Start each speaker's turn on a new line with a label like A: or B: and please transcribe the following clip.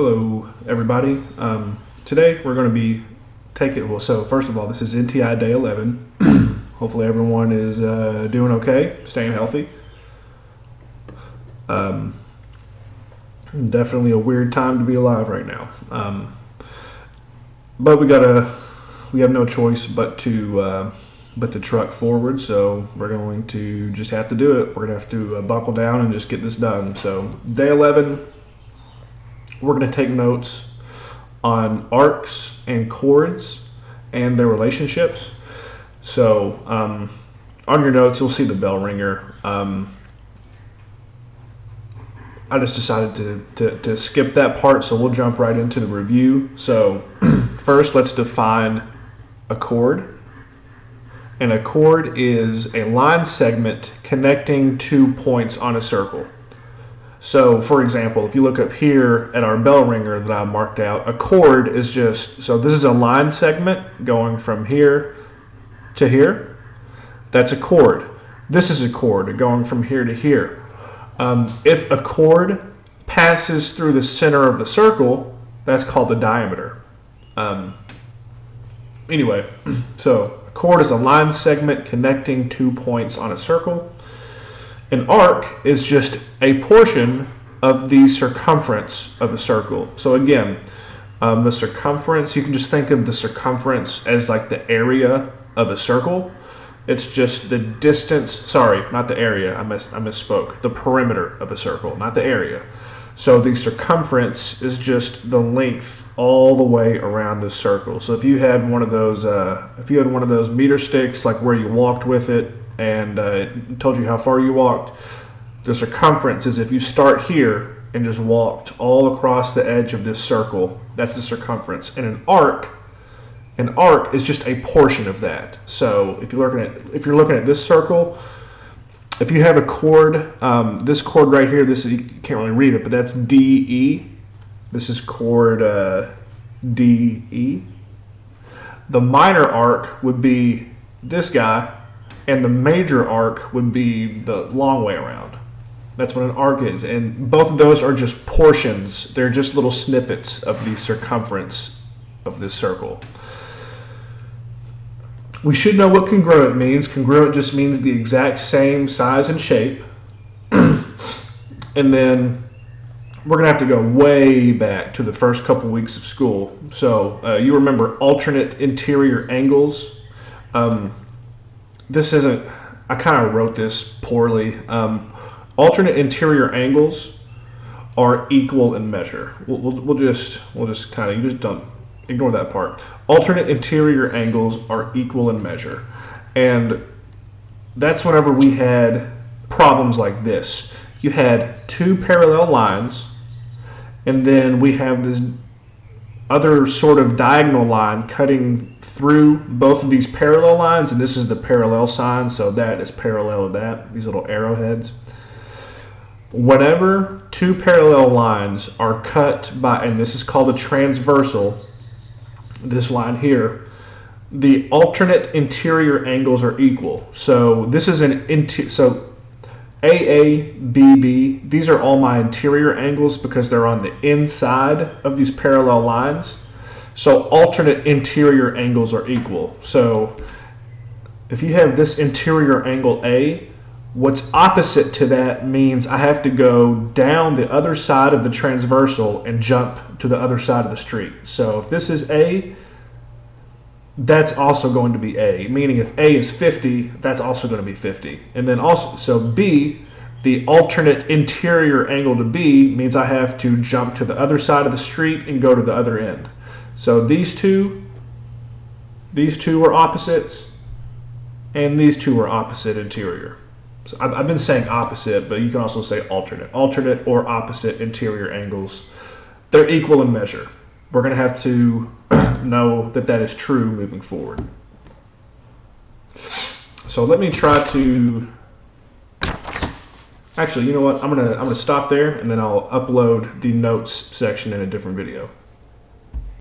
A: Hello, everybody. Today we're going to be so first of all, this is NTI Day 11. Hopefully everyone is doing okay, staying healthy. Definitely a weird time to be alive right now. But we have no choice but to truck forward, so we're going to just have to do it. We're going to have to buckle down and just get this done. So Day 11, we're going to take notes on arcs and chords and their relationships. So on your notes, you'll see the bell ringer. I just decided to skip that part, so we'll jump right into the review. So first, let's define a chord. And a chord is a line segment connecting 2 points on a circle. So, for example, if you look up here at our bell ringer that I marked out, a chord is so this is a line segment going from here to here. That's a chord. This is a chord going from here to here. If a chord passes through the center of the circle, that's called the diameter. Anyway, so a chord is a line segment connecting 2 points on a circle. An arc is just a portion of the circumference of a circle. So again, the circumference, you can just think of the circumference as like the area of a circle. It's just the distance, sorry, not the area, I misspoke. The perimeter of a circle, not the area. So the circumference is just the length all the way around the circle. So if you had one of those meter sticks, like where you walked with it, and it told you how far you walked, the circumference is if you start here and just walked all across the edge of this circle, that's the circumference. And an arc is just a portion of that. So if you're looking at this circle, if you have a chord, this chord right here, you can't really read it, but that's DE. This is chord DE. The minor arc would be this guy, and the major arc would be the long way around. That's what an arc is. And both of those are just portions. They're just little snippets of the circumference of this circle. We should know what congruent means. Congruent just means the exact same size and shape. And then we're going to have to go way back to the first couple weeks of school. So you remember alternate interior angles. I kind of wrote this poorly. Alternate interior angles are equal in measure. We'll just kind of, you just don't ignore that part. Alternate interior angles are equal in measure. And that's whenever we had problems like this. You had two parallel lines, and then we have this other sort of diagonal line cutting through both of these parallel lines, and this is the parallel sign, so that is parallel to that, these little arrowheads. Whenever two parallel lines are cut by, and this is called a transversal, this line here, the alternate interior angles are equal. So this is so AA, BB, these are all my interior angles because they're on the inside of these parallel lines. So alternate interior angles are equal. So if you have this interior angle A, what's opposite to that means I have to go down the other side of the transversal and jump to the other side of the street. So if this is A, that's also going to be A, meaning if A is 50, that's also going to be 50. And then also, so B, the alternate interior angle to B means I have to jump to the other side of the street and go to the other end. So these two are opposites, and these two are opposite interior. So I've been saying opposite, but you can also say alternate. Alternate or opposite interior angles, they're equal in measure. We're going to have to know that that is true moving forward. So let me try to, actually, you know what? I'm gonna stop there, and then I'll upload the notes section in a different video.